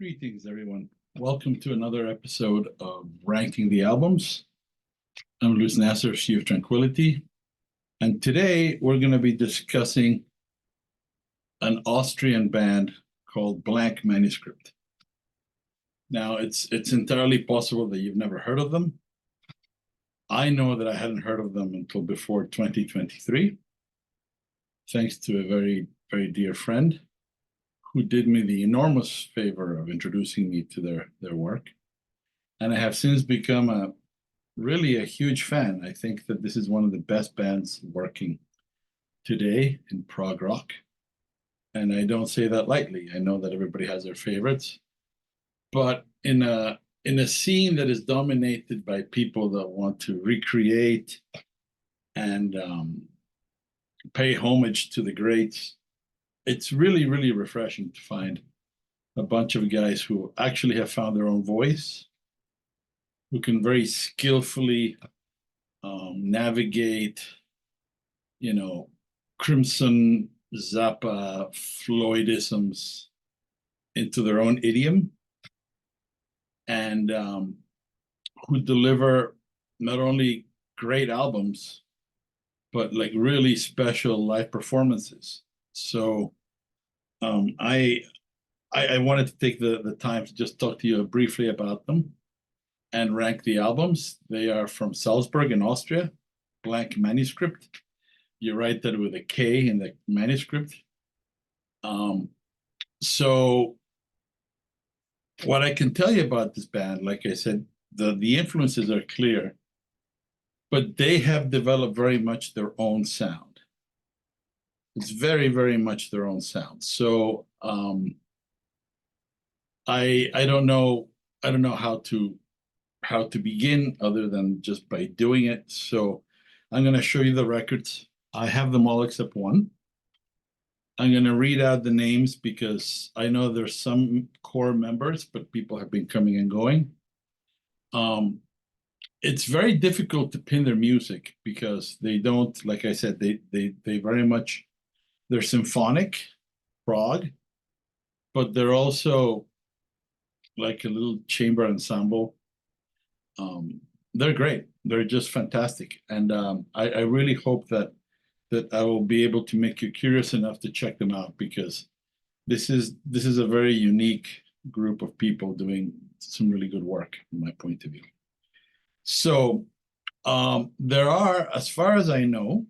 Greetings, everyone. Welcome to another episode of Ranking the Albums. I'm Luis Nasser, Sea of Tranquility, and today we're going to be discussing an Austrian band called Blank Manuskript. Now, it's entirely possible that you've never heard of them. I know that I hadn't heard of them until before 2023, thanks to a very, very dear friend who did me the enormous favor of introducing me to their work. And I have since become really a huge fan. I think that this is one of the best bands working today in prog rock. And I don't say that lightly. I know that everybody has their favorites. But in a scene that is dominated by people that want to recreate and pay homage to the greats, it's really, really refreshing to find a bunch of guys who actually have found their own voice, who can very skillfully navigate, Crimson, Zappa, Floydisms into their own idiom, and who deliver not only great albums, but like really special live performances. So I wanted to take the time to just talk to you briefly about them and rank the albums. They are from Salzburg in Austria, Blank Manuskript. You write that with a K in the manuscript. So what I can tell you about this band, like I said, the influences are clear, but they have developed very much their own sound. It's very, very much their own sound. So I don't know how to begin other than just by doing it. So I'm going to show you the records. I have them all except one. I'm going to read out the names because I know there's some core members, but people have been coming and going. It's very difficult to pin their music because they don't, like I said, they very much, they're symphonic prog, but they're also like a little chamber ensemble. They're great. They're just fantastic. And I really hope that I will be able to make you curious enough to check them out, because this is a very unique group of people doing some really good work from my point of view. So there are, as far as I know,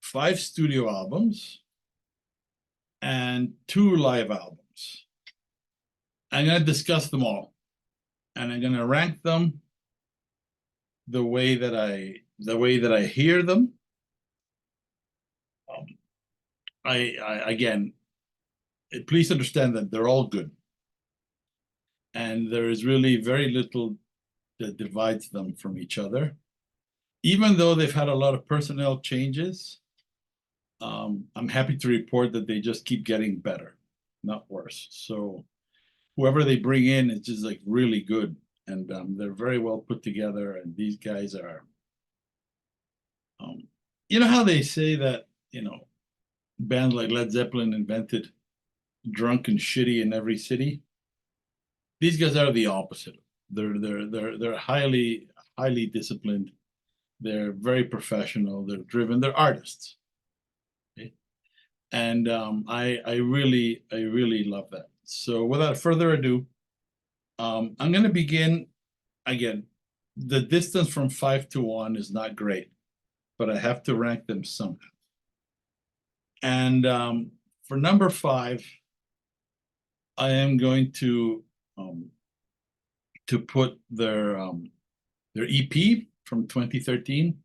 5 studio albums and 2 live albums. I'm going to discuss them all, and I'm going to rank them the way that I hear them. Again, please understand that they're all good, and there is really very little that divides them from each other. Even though they've had a lot of personnel changes, I'm happy to report that they just keep getting better, not worse. So whoever they bring in is just like really good, and they're very well put together. And these guys are, you know how they say that, bands like Led Zeppelin invented drunk and shitty in every city? These guys are the opposite. They're highly disciplined. They're very professional. They're driven. They're artists. Okay? And I really love that. So without further ado, I'm going to begin. Again, the distance from 5 to 1 is not great, but I have to rank them somehow. And for number 5, I am going to put their EP from 2013.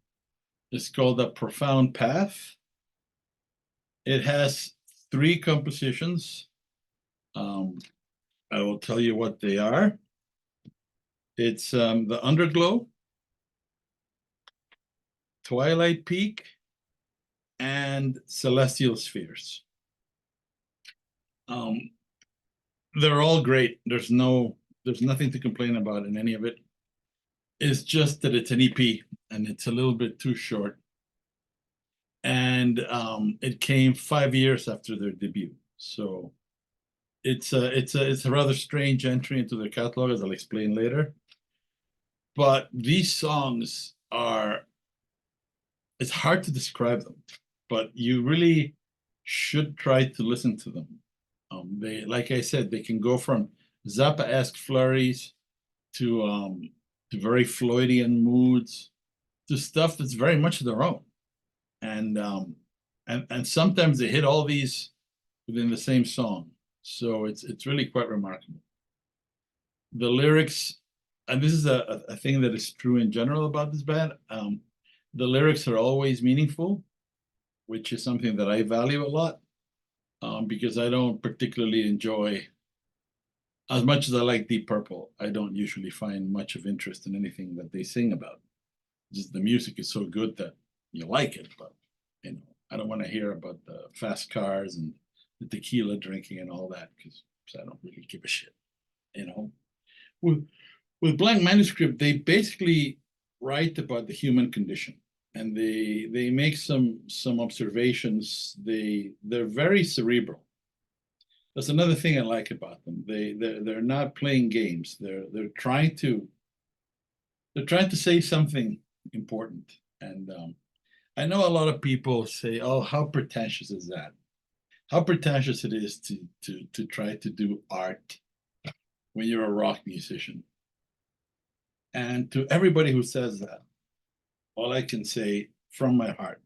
It's called A Profound Path. It has 3 compositions. I will tell you what they are. It's The Underglow, Twilight Peak, and Celestial Spheres. They're all great. There's nothing to complain about in any of it. It's just that it's an EP and it's a little bit too short. And it came 5 years after their debut. So it's a rather strange entry into their catalog, as I'll explain later. But these songs are, it's hard to describe them, but you really should try to listen to them. They, like I said, they can go from Zappa-esque flurries to very Floydian moods to stuff that's very much their own. And and sometimes they hit all these within the same song. So it's really quite remarkable. The lyrics, and this is a thing that is true in general about this band. The lyrics are always meaningful, which is something that I value a lot, because I don't particularly enjoy, as much as I like Deep Purple, I don't usually find much of interest in anything that they sing about. Just the music is so good that you like it, but I don't want to hear about the fast cars and the tequila drinking and all that because I don't really give a shit. You know, with Blank Manuscript, they basically write about the human condition, and they make some observations. They're very cerebral. That's another thing I like about them. They're not playing games. They're trying to say something important. And I know a lot of people say, "Oh, how pretentious is that? How pretentious it is to try to do art when you're a rock musician." And to everybody who says that, all I can say from my heart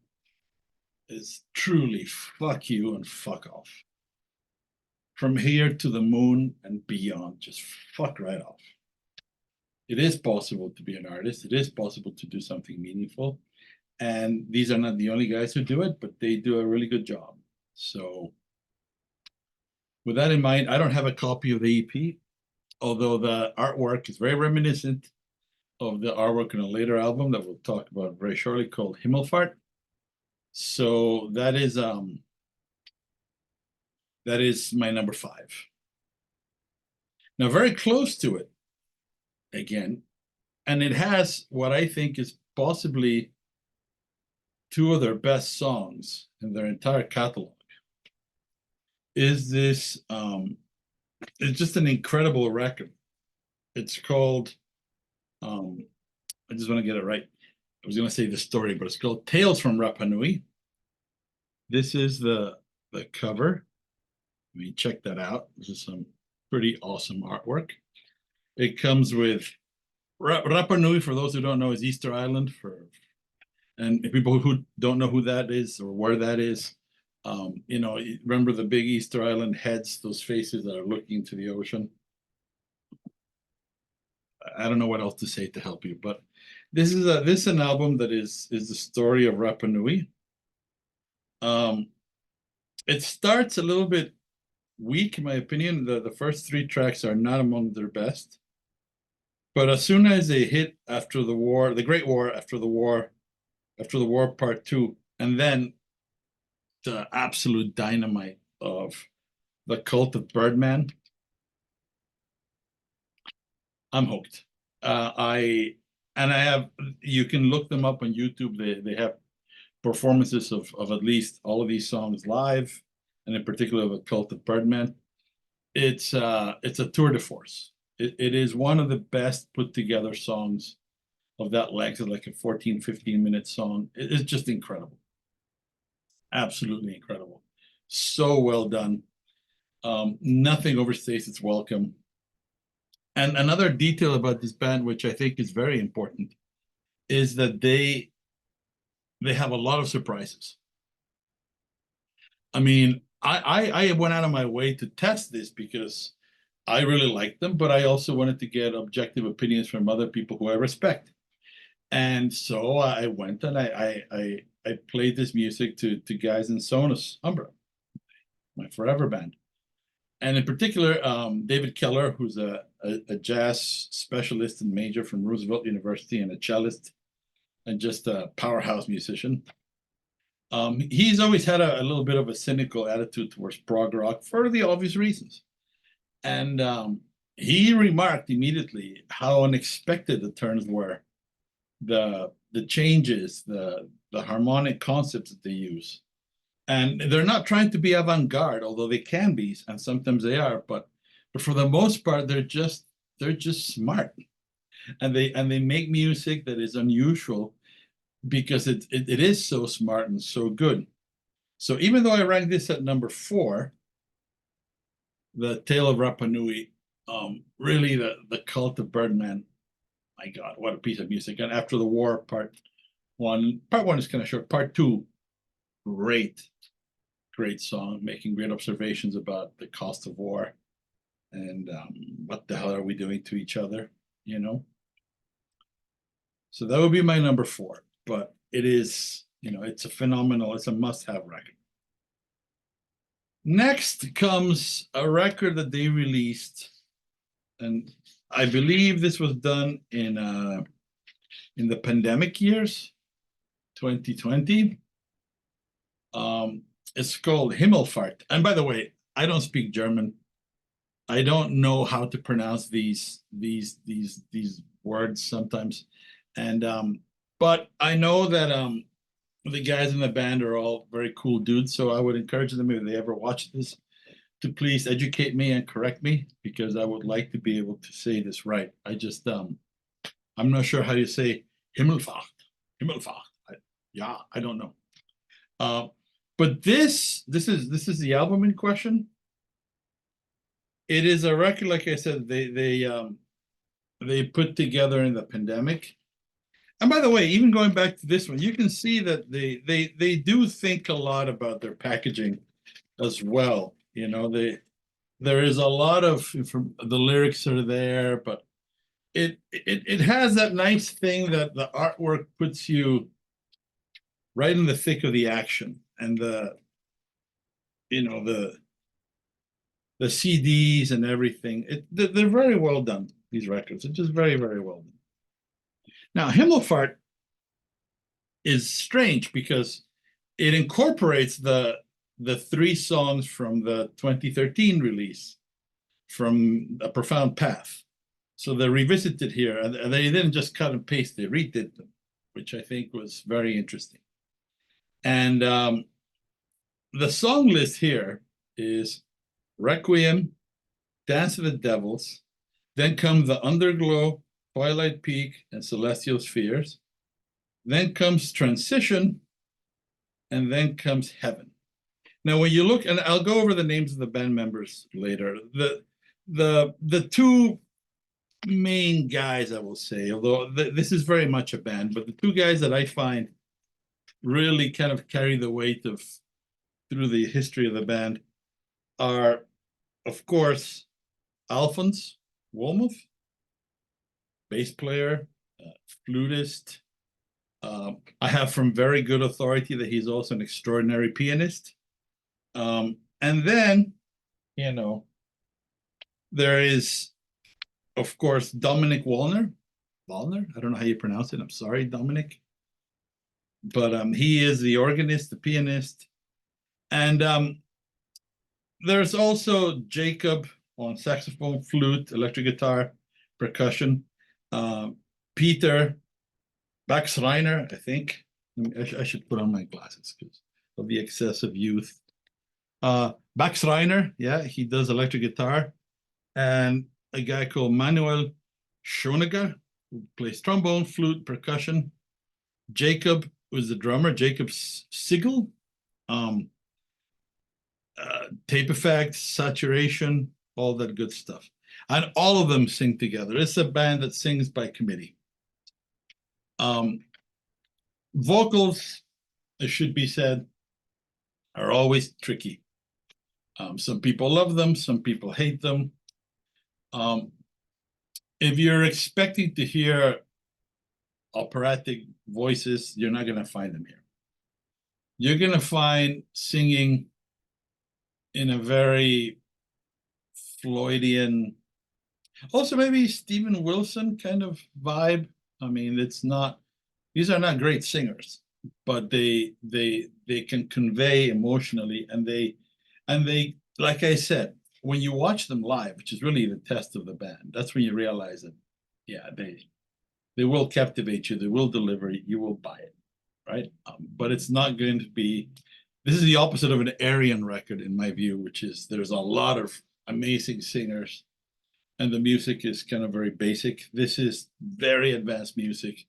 is truly fuck you and fuck off. From here to the moon and beyond, just fuck right off. It is possible to be an artist. It is possible to do something meaningful. And these are not the only guys who do it, but they do a really good job. So with that in mind, I don't have a copy of the EP, although the artwork is very reminiscent of the artwork in a later album that we'll talk about very shortly called Himmelfahrt. So that is my number 5. Now, very close to it, again, and it has what I think is possibly 2 of their best songs in their entire catalog, is this it's just an incredible record. It's called I just want to get it right. I was going to say the story, but it's called Tales from Rapa Nui. This is the cover. I mean, check that out. This is some pretty awesome artwork. It comes with Rapa Nui, for those who don't know, is Easter Island. And people who don't know who that is or where that is, remember the big Easter Island heads, those faces that are looking to the ocean. I don't know what else to say to help you, but this is an album that is the story of Rapa Nui. It starts a little bit weak, in my opinion. The first 3 tracks are not among their best. But as soon as they hit after the war, the Great War, after the war part 2, and then the absolute dynamite of the Cult of Birdman, I'm hooked. You can look them up on YouTube. They have performances of at least all of these songs live, and in particular the Cult of Birdman. It's a tour de force. It is one of the best put together songs of that length, like a 14, 15-minute song. It's just incredible. Absolutely incredible. So well done. Nothing overstays its welcome. And another detail about this band, which I think is very important, is that they have a lot of surprises. I mean, I went out of my way to test this because I really liked them, but I also wanted to get objective opinions from other people who I respect. And so I went and I played this music to guys in Sonus, Umbra, my forever band. And in particular, David Keller, who's a jazz specialist and major from Roosevelt University and a cellist and just a powerhouse musician. He's always had a little bit of a cynical attitude towards prog rock for the obvious reasons. And he remarked immediately how unexpected the turns were, the changes, the harmonic concepts that they use. And they're not trying to be avant-garde, although they can be, and sometimes they are, but for the most part, they're just smart. And they make music that is unusual because it is so smart and so good. So even though I rank this at number 4, The Tale of Rapa Nui, really the Cult of Birdman, my God, what a piece of music. And After the War, part one is kind of short. Part two, great, great song, making great observations about the cost of war and what the hell are we doing to each other, you know? So that would be my number 4. But it is, it's a must-have record. Next comes a record that they released, and I believe this was done in the pandemic years, 2020. It's called Himmelfahrt. And by the way, I don't speak German. I don't know how to pronounce these words sometimes. And but I know that the guys in the band are all very cool dudes. So I would encourage them, if they ever watch this, to please educate me and correct me, because I would like to be able to say this right. I'm not sure how you say Himmelfahrt. Himmelfahrt. I don't know. But this is the album in question. It is a record, like I said, they put together in the pandemic. And by the way, even going back to this one, you can see that they do think a lot about their packaging as well. There is a lot of the lyrics are there, but it has that nice thing that the artwork puts you right in the thick of the action, and the CDs and everything. They're very well done. These records are just very, very well done. Now, Himmelfahrt is strange because it incorporates the 3 songs from the 2013 release, from A Profound Path. So they're revisited here, and they didn't just cut and paste, they redid them, which I think was very interesting. And the song list here is Requiem, Dance of the Devils, then come The Underglow, Twilight Peak, and Celestial Spheres. Then comes Transition, and then comes Heaven. Now, when you look, and I'll go over the names of the band members later, the 2 main guys, I will say, although this is very much a band, but the 2 guys that I find really kind of carry the weight of through the history of the band are, of course, Alphonse Wolmuth, bass player, flutist. I have from very good authority that he's also an extraordinary pianist. And then, there is, of course, Dominic Wallner. Wallner? I don't know how you pronounce it. I'm sorry, Dominic. But he is the organist, the pianist. And there's also Jacob on saxophone, flute, electric guitar, percussion. Peter Baxreiner, I think. I should put on my glasses because of the excessive youth. Baxreiner, yeah, he does electric guitar. And a guy called Manuel Schoeniger, who plays trombone, flute, percussion. Jacob was the drummer, Jacob Sigel. Tape effects, saturation, all that good stuff. And all of them sing together. It's a band that sings by committee. Vocals, it should be said, are always tricky. Some people love them, some people hate them. If you're expecting to hear operatic voices, you're not going to find them here. You're going to find singing in a very Floydian, also maybe Steven Wilson kind of vibe. I mean, these are not great singers, but they can convey emotionally, and they, like I said, when you watch them live, which is really the test of the band, that's when you realize that, yeah, they will captivate you, they will deliver, you will buy it, right? But it's not going to be This is the opposite of an Aryan record in my view, which is there's a lot of amazing singers and the music is kind of very basic. This is very advanced music,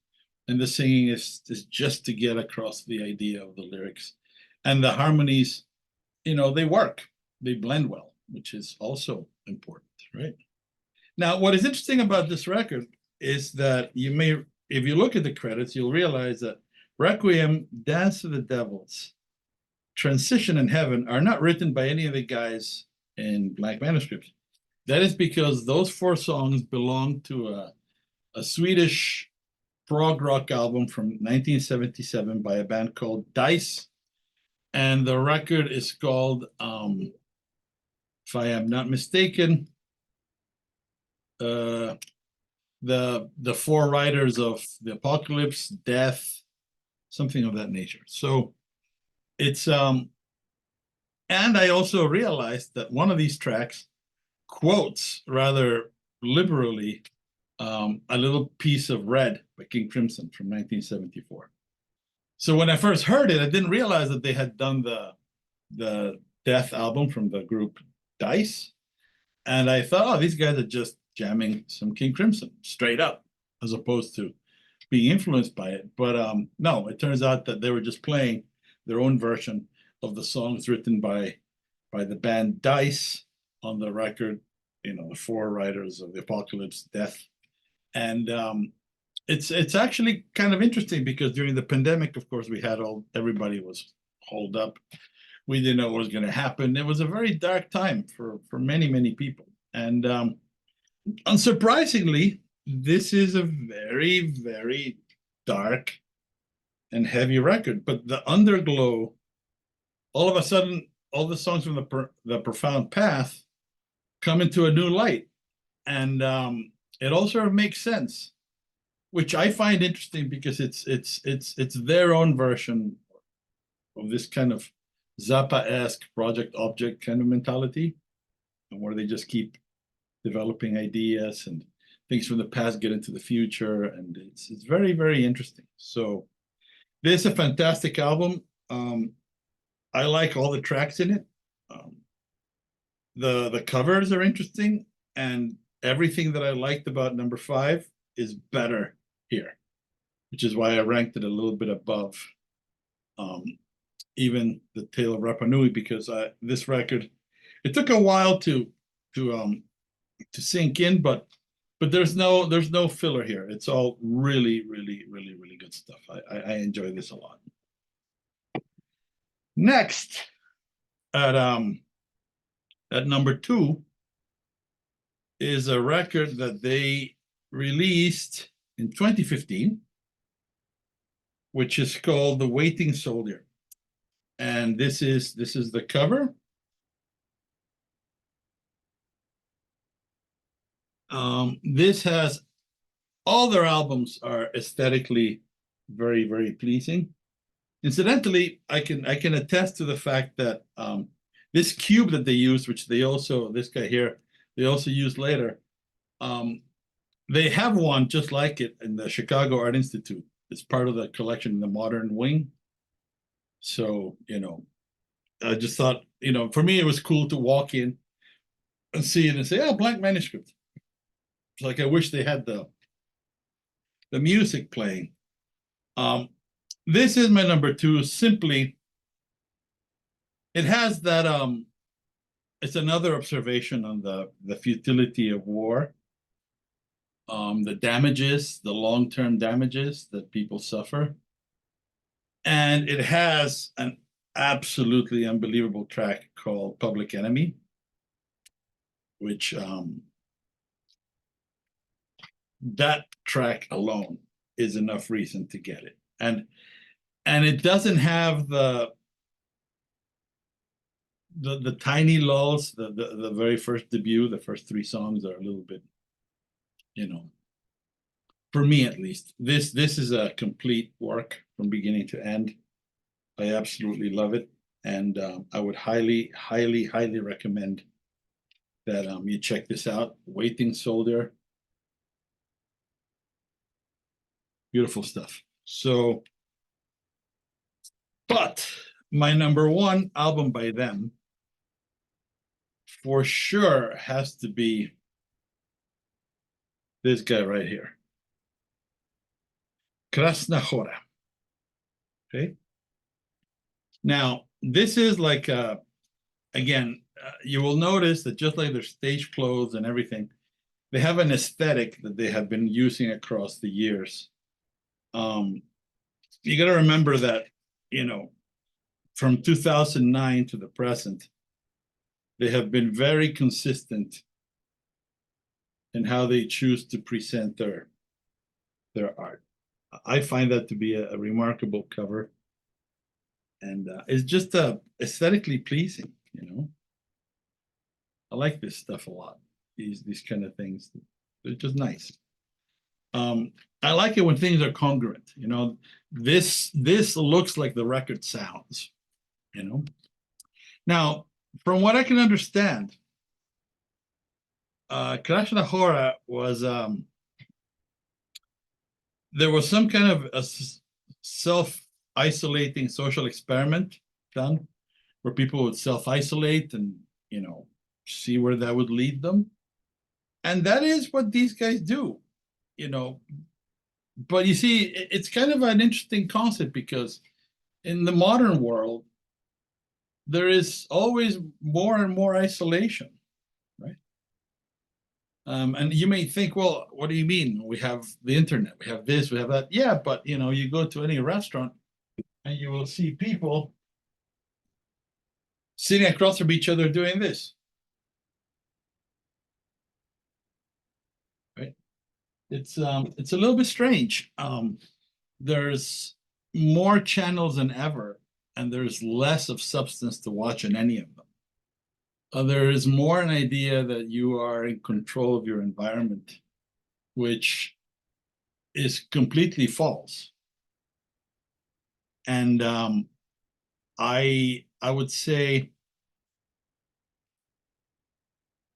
and the singing is just to get across the idea of the lyrics, and the harmonies, they work, they blend well, which is also important, right? Now, what is interesting about this record is that if you look at the credits, you'll realize that Requiem, Dance to the Devils, Transition in Heaven are not written by any of the guys in Blank Manuscript. That is because those four songs belong to a Swedish prog rock album from 1977 by a band called Dice. And the record is called, if I am not mistaken, the four riders of the apocalypse, death, something of that nature. So it's and I also realized that one of these tracks quotes rather liberally a little piece of Red by King Crimson from 1974. So when I first heard it, I didn't realize that they had done the Death album from the group Dice. And I thought, oh, these guys are just jamming some King Crimson straight up, as opposed to being influenced by it. But no, it turns out that they were just playing their own version of the songs written by the band Dice on the record, the four riders of the apocalypse, death. And it's actually kind of interesting because during the pandemic, of course, everybody was holed up. We didn't know what was going to happen. It was a very dark time for many, many people. And unsurprisingly, this is a very, very dark and heavy record. But the underglow, all of a sudden, all the songs from the Profound Path come into a new light. And it all sort of makes sense, which I find interesting because it's their own version of this kind of Zappa-esque project object kind of mentality, and where they just keep developing ideas and things from the past get into the future, and it's very, very interesting. So this is a fantastic album. I like all the tracks in it. The covers are interesting, and everything that I liked about number 5 is better here, which is why I ranked it a little bit above even the Tale of Rapa Nui, because this record, it took a while to sink in, but there's no filler here. It's all really, really, really, really good stuff. I enjoy this a lot. Next, at number 2 is a record that they released in 2015, which is called The Waiting Soldier. And this is the cover. This has, all their albums are aesthetically very, very pleasing. Incidentally, I can attest to the fact that this cube that they used, which this guy here, they also used later, they have one just like it in the Chicago Art Institute. It's part of the collection in the modern wing. So, I just thought, for me, it was cool to walk in and see it and say, oh, Blank Manuscript. It's like I wish they had the music playing. This is my number 2. Simply, it has that it's another observation on the futility of war, the damages, the long-term damages that people suffer. And it has an absolutely unbelievable track called Public Enemy, which that track alone is enough reason to get it. And it doesn't have the tiny lulls. The very first debut, the first 3 songs are a little bit, for me at least, this is a complete work from beginning to end. I absolutely love it, and I would highly, highly, highly recommend that you check this out. Waiting Soldier, beautiful stuff. So, but my number one album by them for sure has to be this guy right here, Krasna Hora. Okay. Now, this is like, again, you will notice that just like their stage clothes and everything, they have an aesthetic that they have been using across the years. You got to remember that, from 2009 to the present, they have been very consistent in how they choose to present their art. I find that to be a remarkable cover, and it's just aesthetically pleasing. I like this stuff a lot. These kind of things, they're just nice. I like it when things are congruent. This looks like the record sounds. Now, from what I can understand, Krasna Hora was there was some kind of a self-isolating social experiment done where people would self-isolate and see where that would lead them, and that is what these guys do. But you see, it's kind of an interesting concept because in the modern world, there is always more and more isolation, right? And you may think, well, what do you mean? We have the internet, we have this, we have that. Yeah, but you go to any restaurant and you will see people sitting across from each other doing this. Right? It's a little bit strange. There's more channels than ever, and there's less of substance to watch in any of them. There is more an idea that you are in control of your environment, which is completely false. And I would say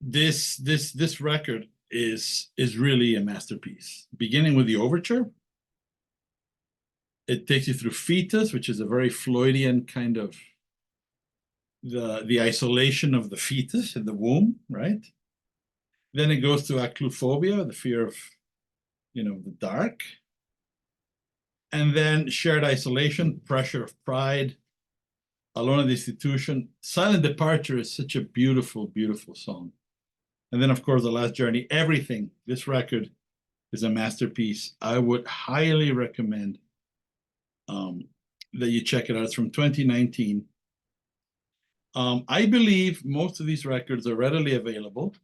this record is really a masterpiece. Beginning with the overture, it takes you through Fetus, which is a very Floydian kind of the isolation of the fetus in the womb, right? Then it goes to acluphobia, the fear of the dark. And then shared isolation, pressure of pride, alone in the institution. Silent Departure is such a beautiful, beautiful song. And then, of course, The Last Journey. Everything. This record is a masterpiece. I would highly recommend that you check it out. It's from 2019. I believe most of these records are readily available.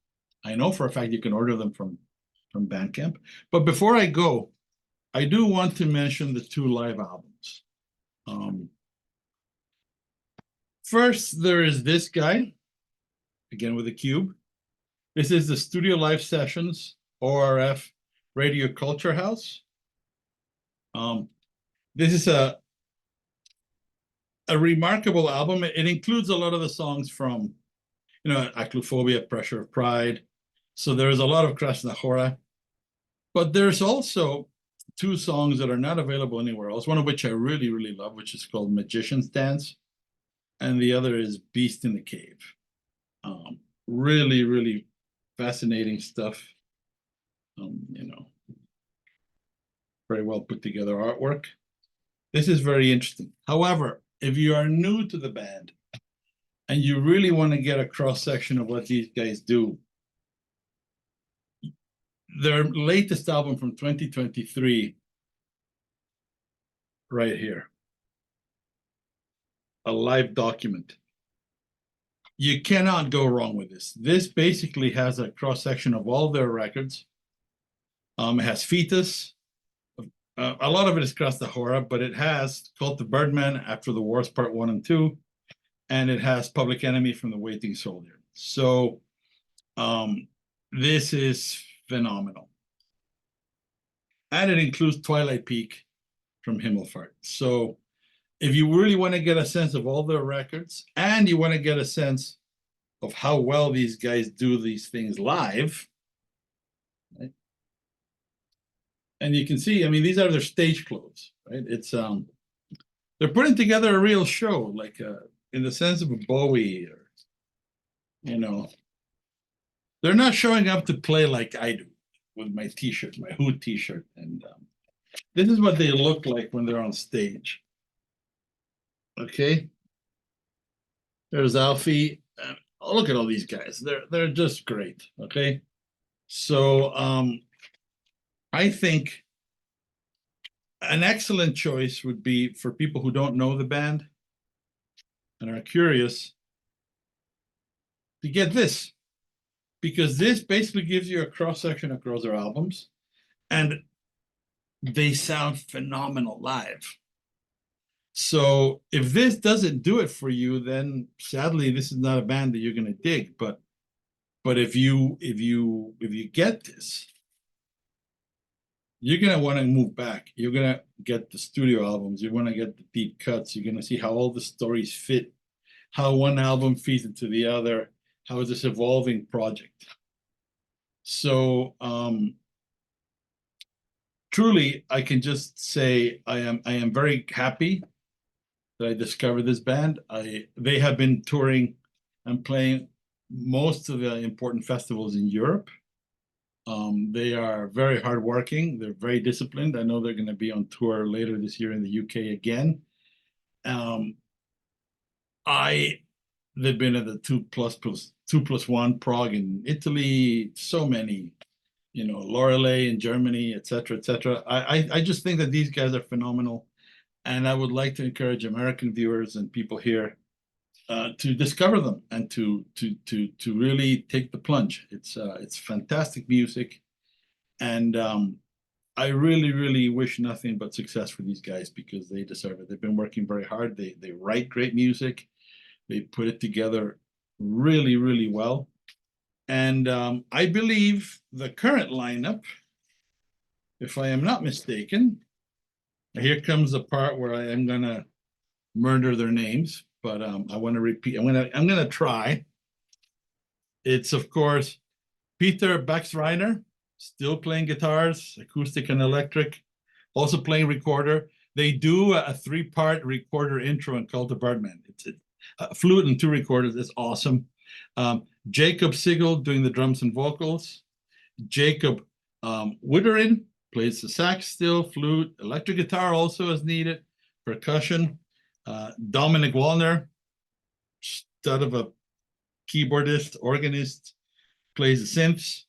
I know for a fact you can order them from Bandcamp. But before I go, I do want to mention the two live albums. First, there is this guy, again with a cube. This is the Studio Live Sessions, ORF Radio Culture House. This is a remarkable album. It includes a lot of the songs from, Acluphobia, Pressure of Pride. So there's a lot of Krasna Hora. But there's also two songs that are not available anywhere else, one of which I really, really love, which is called Magician's Dance. And the other is Beast in the Cave. Really, really fascinating stuff. Very well put together artwork. This is very interesting. However, if you are new to the band and you really want to get a cross-section of what these guys do, their latest album from 2023, right here, a live document. You cannot go wrong with this. This basically has a cross-section of all their records. It has Fetus. A lot of it is Krasna Hora, but it has Cult of Birdman, After the Wars, Part 1 and 2, and it has Public Enemy from the Waiting Soldier. So this is phenomenal. And it includes Twilight Peak from Himmelfahrt. So if you really want to get a sense of all their records and you want to get a sense of how well these guys do these things live, right? And you can see, I mean, these are their stage clothes, right? It's they're putting together a real show, like in the sense of a Bowie, or you know, they're not showing up to play like I do with my T-shirt, my Who T-shirt, and this is what they look like when they're on stage. Okay, there's Alfie. Oh, look at all these guys. They're just great. Okay, so I think an excellent choice would be for people who don't know the band and are curious to get this, because this basically gives you a cross-section across their albums, and they sound phenomenal live. So if this doesn't do it for you, then sadly this is not a band that you're going to dig. But if you get this, you're going to want to move back. You're going to get the studio albums. You're going to get the deep cuts. You're going to see how all the stories fit, how one album feeds into the other, how it's this evolving project. So truly, I can just say I am very happy that I discovered this band. They have been touring and playing most of the important festivals in Europe. They are very hardworking. They're very disciplined. I know they're going to be on tour later this year in the UK again. They've been at the 2+1 Prague in Italy, so many, Loreley in Germany, etc., etc. I just think that these guys are phenomenal, and I would like to encourage American viewers and people here to discover them and to really take the plunge. It's fantastic music, and I really wish nothing but success for these guys because they deserve it. They've been working very hard. They write great music. They put it together really well. And I believe the current lineup, if I am not mistaken, here comes the part where I am gonna murder their names, but I want to repeat. I'm gonna try. It's of course Peter Baxreiner, still playing guitars, acoustic and electric, also playing recorder. They do a 3-part recorder intro in Cult of Bartman. It's a flute and 2 recorders. It's awesome. Jacob Sigel doing the drums and vocals. Jacob Witterin plays the sax still, flute, electric guitar also as needed, percussion. Dominic Wallner, stud of a keyboardist, organist, plays the synths.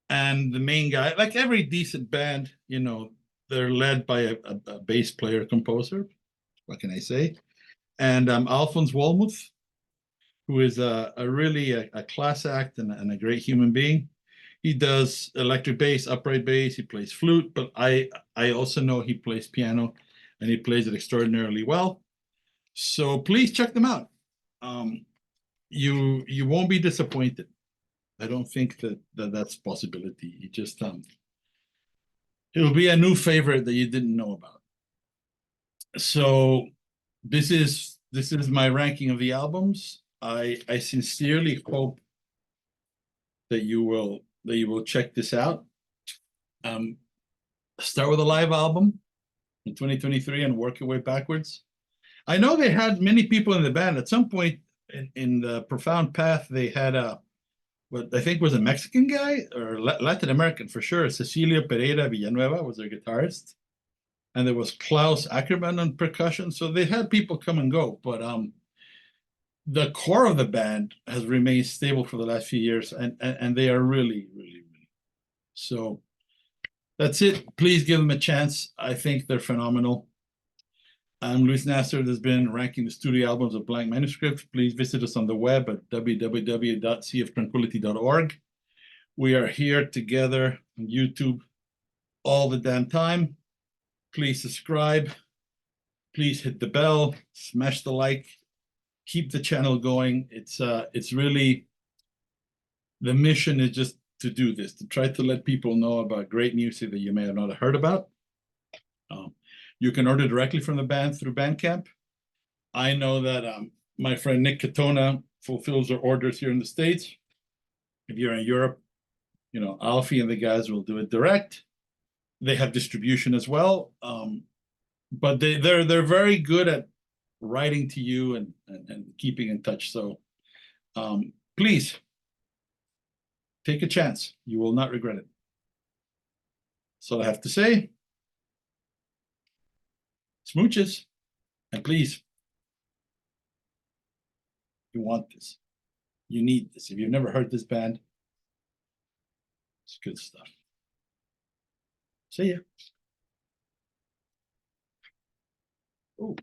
And the main guy, like every decent band, they're led by a bass player composer. What can I say? And Alphonse Walmuth, who is really a class act and a great human being. He does electric bass, upright bass. He plays flute, but I also know he plays piano, and he plays it extraordinarily well. So please check them out. You won't be disappointed. I don't think that's a possibility. You just it'll be a new favorite that you didn't know about. So this is my ranking of the albums. I sincerely hope that you will check this out. Start with a live album in 2023 and work your way backwards. I know they had many people in the band. At some point in the Profound Path, they had what I think was a Mexican guy or Latin American for sure. Cecilia Pereira Villanueva was their guitarist, and there was Klaus Ackerman on percussion. So they had people come and go, but the core of the band has remained stable for the last few years, and they are really. So that's it. Please give them a chance. I think they're phenomenal. I'm Luis Nasser. There's been ranking the studio albums of Blank Manuskript. Please visit us on the web at www.seaoftranquility.org. We are here together on YouTube all the damn time. Please subscribe. Please hit the bell. Smash the like. Keep the channel going. It's really, the mission is just to do this, to try to let people know about great music that you may have not heard about. You can order directly from the band through Bandcamp. I know that my friend Nick Katona fulfills their orders here in the States. If you're in Europe, Alfie and the guys will do it direct. They have distribution as well, but they're very good at writing to you and keeping in touch. So please take a chance. You will not regret it. That's all I have to say. Smooches. And please, you want this. You need this. If you've never heard this band, it's good stuff. See ya. Oh.